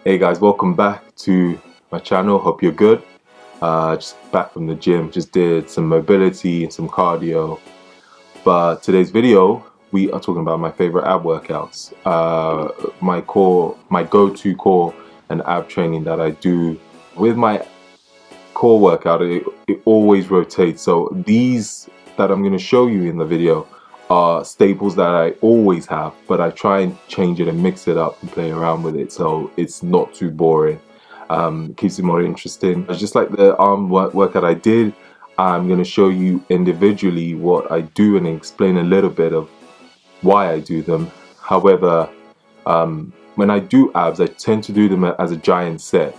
Hey guys, welcome back to my channel. Hope you're good. Just back from the gym, just did some mobility and some cardio. But today's video, we are talking about my favorite ab workouts. My go-to core and ab training that I do with my core workout. It always rotates. So these that I'm going to show you in the video are staples that I always have, but I try and change it and mix it up and play around with it so it's not too boring. Keeps it more interesting. Just like the arm workout I did, I'm going to show you individually what I do and explain a little bit of why I do them. However, when I do abs, I tend to do them as a giant set.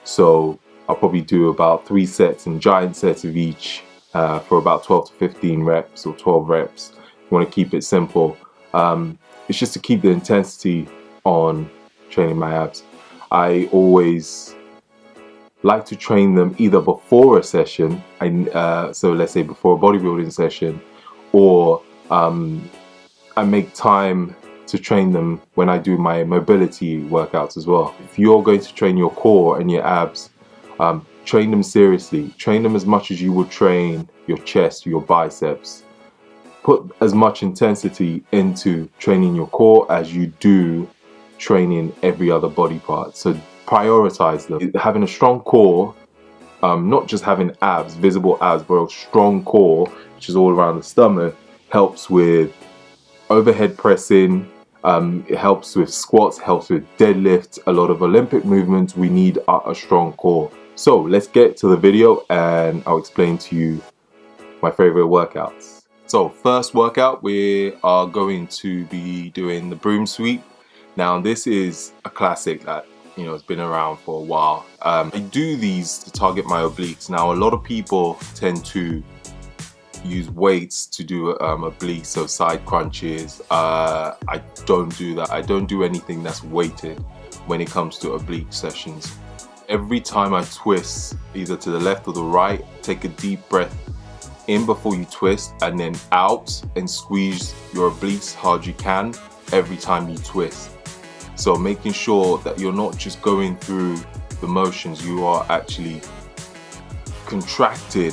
So I'll probably do about 3 sets and giant sets of each for about 12 to 15 reps or 12 reps. You want to keep it simple. It's just to keep the intensity on training my abs. I always like to train them either before a session, so let's say before a bodybuilding session, or I make time to train them when I do my mobility workouts as well. If you're going to train your core and your abs, train them seriously. Train them as much as you would train your chest, your biceps. Put as much intensity into training your core as you do training every other body part. So prioritize them. Having a strong core, not just having abs, visible abs, but a strong core, which is all around the stomach, helps with overhead pressing, it helps with squats, helps with deadlifts. A lot of Olympic movements, we need a strong core. So let's get to the video and I'll explain to you my favorite workouts. So first workout, we are going to be doing the broom sweep. Now this is a classic that it's been around for a while. I do these to target my obliques. Now a lot of people tend to use weights to do obliques, so side crunches. I don't do that. I don't do anything that's weighted when it comes to oblique sessions. Every time I twist, either to the left or the right, take a deep breath in before you twist, and then out and squeeze your obliques hard you can every time you twist. So making sure that you're not just going through the motions, you are actually contracting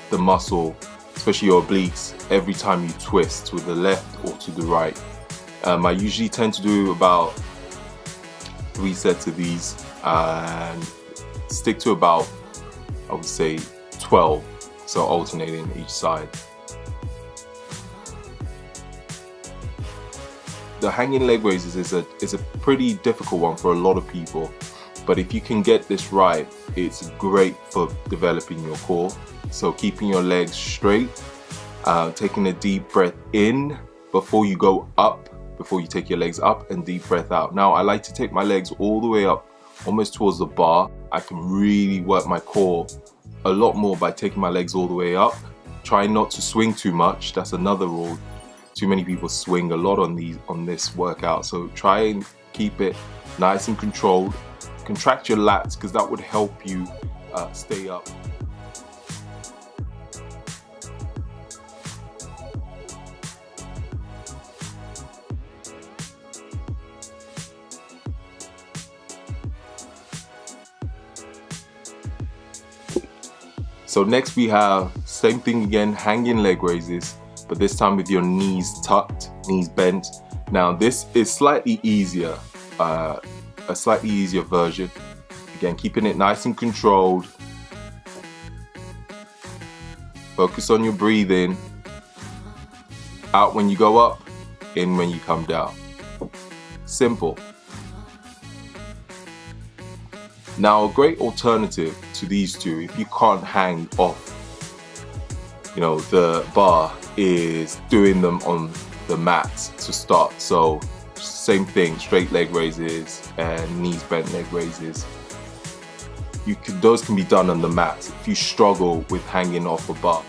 the muscle, especially your obliques, every time you twist to the left or to the right. I usually tend to do about 3 sets of these and stick to about, I would say, 12, so alternating each side. The hanging leg raises is a pretty difficult one for a lot of people, but if you can get this right, it's great for developing your core. So keeping your legs straight, taking a deep breath in before you go up, before you take your legs up, and deep breath out. Now I like to take my legs all the way up, almost towards the bar. I can really work my core a lot more by taking my legs all the way up. Try not to swing too much. That's another rule. Too many people swing a lot on this workout, so try and keep it nice and controlled. Contract your lats because that would help you stay up. So next we have same thing again, hanging leg raises, but this time with your knees tucked, knees bent. Now this is slightly easier, a slightly easier version. Again, keeping it nice and controlled. Focus on your breathing. Out when you go up, in when you come down. Simple. Now a great alternative to these two, if you can't hang off the bar, is doing them on the mat to start. So same thing, straight leg raises and knees bent leg raises. Those can be done on the mat if you struggle with hanging off a bar.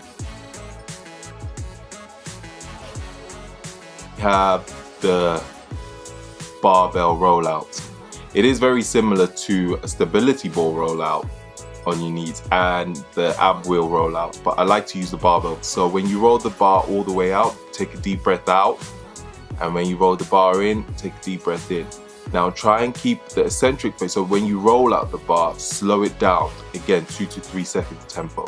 We have the barbell rollout. It is very similar to a stability ball rollout on your knees and the ab wheel rollout, but I like to use the barbell. So when you roll the bar all the way out, take a deep breath out, and when you roll the bar in, take a deep breath in. Now try and keep the eccentric phase, so when you roll out the bar, slow it down, again 2 to 3 seconds tempo.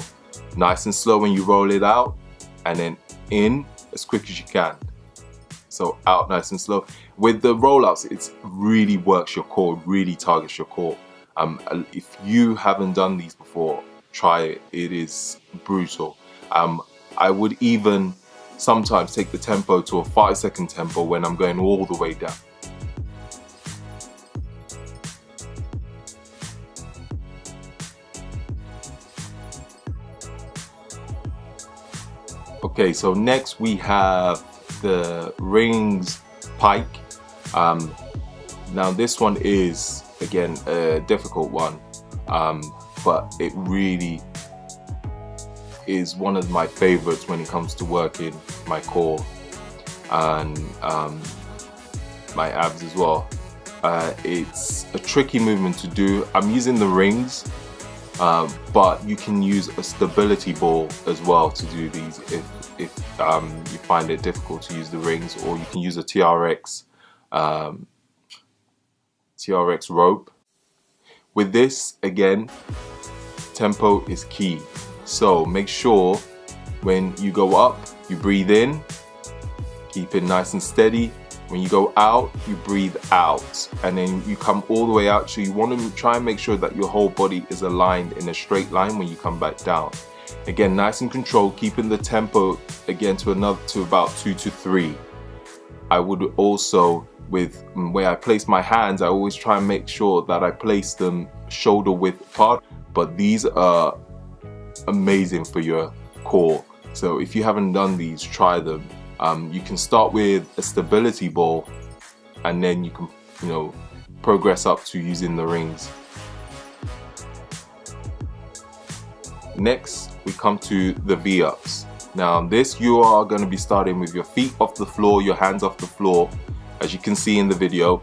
Nice and slow when you roll it out, and then in as quick as you can. So out nice and slow. With the rollouts, it really works your core, really targets your core. If you haven't done these before, try it. It is brutal. I would even sometimes take the tempo to a 5-second tempo when I'm going all the way down. Okay, so next we have the rings pike. Now this one is again a difficult one, but it really is one of my favorites when it comes to working my core and my abs as well. It's a tricky movement to do. I'm using the rings, but you can use a stability ball as well to do these if you find it difficult to use the rings, or you can use a TRX rope. With this, again, tempo is key. So make sure when you go up, you breathe in, keep it nice and steady. When you go out, you breathe out, and then you come all the way out. So you want to try and make sure that your whole body is aligned in a straight line when you come back down. Again, nice and controlled, keeping the tempo again to about 2 to 3. I would also, with where I place my hands, I always try and make sure that I place them shoulder width apart. But these are amazing for your core. So if you haven't done these, try them. You can start with a stability ball, and then you can, progress up to using the rings. Next, we come to the V-ups. Now this, you are going to be starting with your feet off the floor, your hands off the floor, as you can see in the video,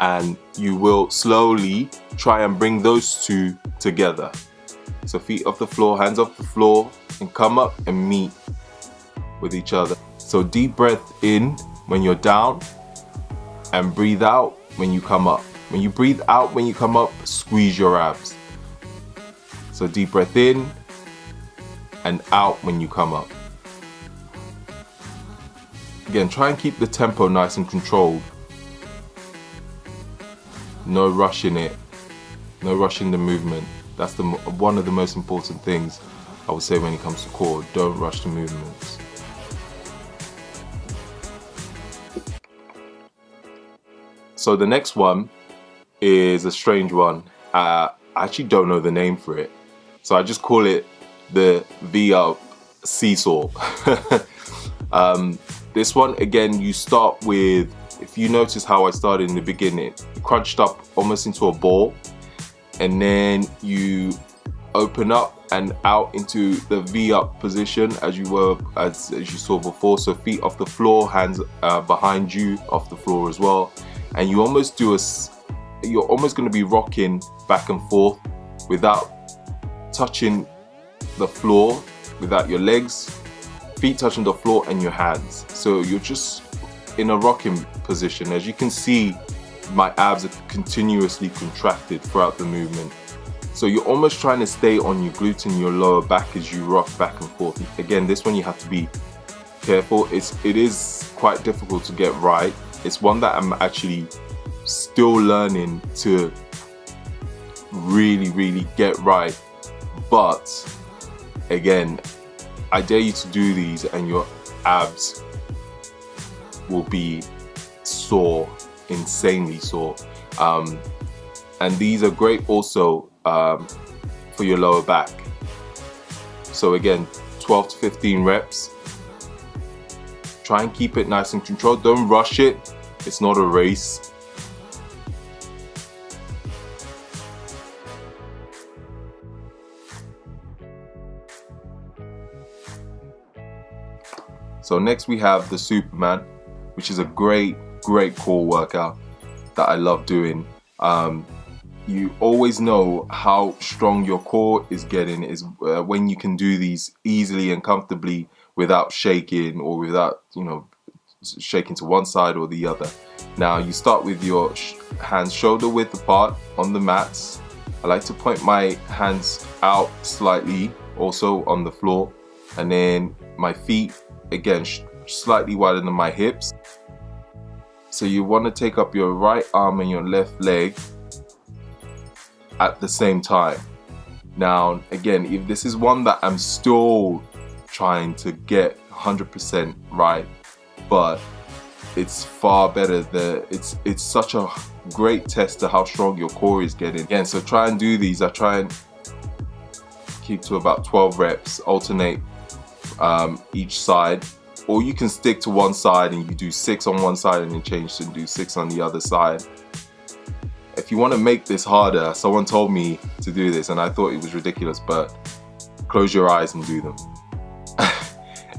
and you will slowly try and bring those two together. So feet off the floor, hands off the floor, and come up and meet with each other. So deep breath in when you're down, and breathe out when you come up. When you breathe out when you come up, squeeze your abs. So deep breath in and out when you come up. Again, try and keep the tempo nice and controlled. No rushing it, no rushing the movement. That's one of the most important things I would say when it comes to core. Don't rush the movements. So the next one is a strange one. I actually don't know the name for it, so I just call it the V-up seesaw. This one, again, you start with, if you notice how I started in the beginning, crunched up almost into a ball, and then you open up and out into the V-up position as you you saw before. So feet off the floor, hands behind you off the floor as well, and you almost do you're almost going to be rocking back and forth without touching the floor, without your legs, feet touching the floor and your hands. So you're just in a rocking position. As you can see, my abs are continuously contracted throughout the movement. So you're almost trying to stay on your glutes and your lower back as you rock back and forth. Again, this one you have to be careful. It is quite difficult to get right. It's one that I'm actually still learning to really get right. But again, I dare you to do these and your abs will be sore, insanely sore. And these are great also for your lower back. So again, 12 to 15 reps. Try and keep it nice and controlled. Don't rush it. It's not a race. So next we have the Superman, which is a great core workout that I love doing. You always know how strong your core is getting is when you can do these easily and comfortably without shaking, or without shaking to one side or the other. Now you start with your hands shoulder width apart on the mats. I like to point my hands out slightly also on the floor, and then my feet again slightly wider than my hips. So you want to take up your right arm and your left leg at the same time. Now again, if this is one that I'm still trying to get 100% right, but it's far better. It's such a great test to how strong your core is getting. Again, so try and do these. I try and keep to about 12 reps, alternate each side, or you can stick to one side and you do 6 on one side and then change to do 6 on the other side. If you want to make this harder, someone told me to do this and I thought it was ridiculous, but close your eyes and do them.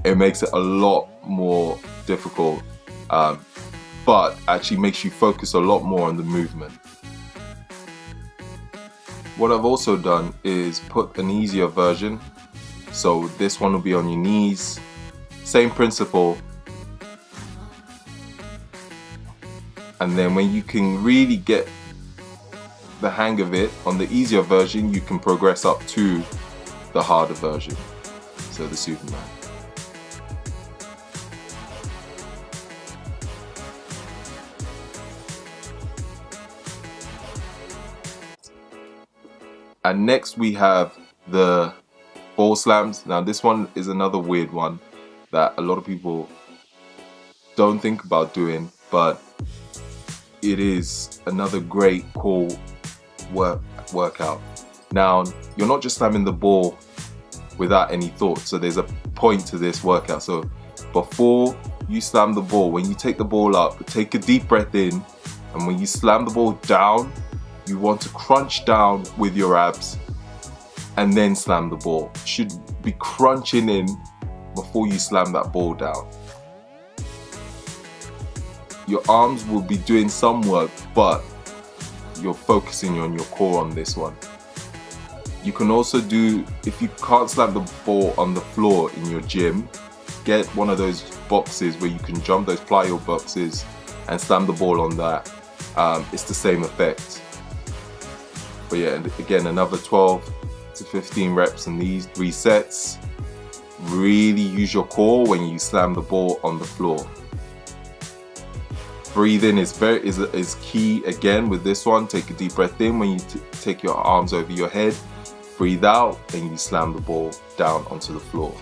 It makes it a lot more difficult, but actually makes you focus a lot more on the movement. What I've also done is put an easier version. So this one will be on your knees. Same principle. And then when you can really get the hang of it on the easier version, you can progress up to the harder version. So the Superman. And next we have the ball slams. Now this one is another weird one that a lot of people don't think about doing, but it is another great core workout. Now you're not just slamming the ball without any thought, so there's a point to this workout. So before you slam the ball, when you take the ball up, take a deep breath in, and when you slam the ball down, you want to crunch down with your abs and then slam the ball. You should be crunching in before you slam that ball down. Your arms will be doing some work, but you're focusing on your core on this one. You can also do, if you can't slam the ball on the floor in your gym, get one of those boxes where you can jump, those plyo boxes, and slam the ball on that. It's the same effect. But yeah, and again, another 12 to 15 reps in these 3 sets. Really use your core when you slam the ball on the floor. Breathing is key again with this one. Take a deep breath in when you take your arms over your head. Breathe out and you slam the ball down onto the floor.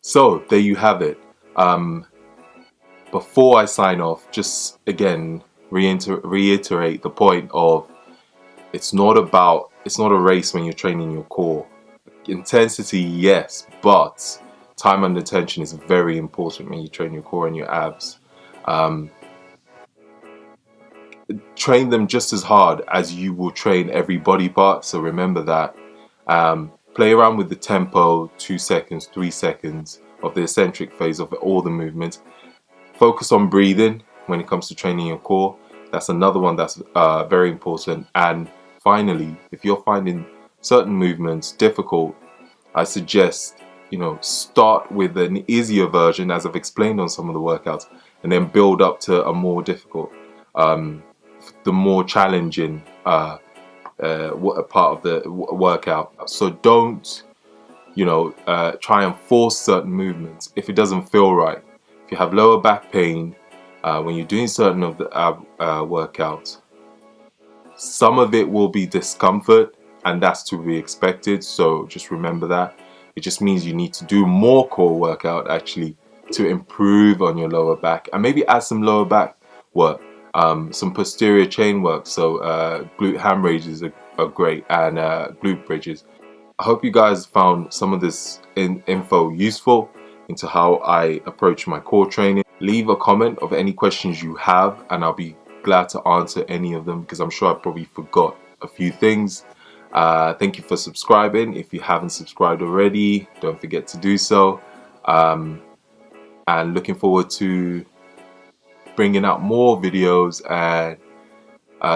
So there you have it. Before I sign off, just again reiterate the point of it's not a race when you're training your core. Intensity, yes, but time under tension is very important when you train your core and your abs. Train them just as hard as you will train every body part, so remember that. Play around with the tempo, 2 seconds, 3 seconds of the eccentric phase of all the movements. Focus on breathing when it comes to training your core. That's another one that's very important. And finally, if you're finding certain movements difficult, I suggest, start with an easier version, as I've explained on some of the workouts, and then build up to a more difficult, the more challenging part of the workout. So don't, try and force certain movements if it doesn't feel right. If you have lower back pain when you're doing certain of the workouts, some of it will be discomfort, and that's to be expected. So just remember that. It just means you need to do more core workout actually to improve on your lower back, and maybe add some lower back work, some posterior chain work. So glute ham raises are great, and glute bridges. I hope you guys found some of this info useful into how I approach my core training. Leave a comment of any questions you have, and I'll be glad to answer any of them, because I'm sure I probably forgot a few things. Thank you for subscribing. If you haven't subscribed already, don't forget to do so. And looking forward to bringing out more videos and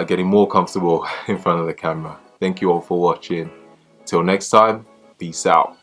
getting more comfortable in front of the camera. Thank you all for watching. Till next time, peace out.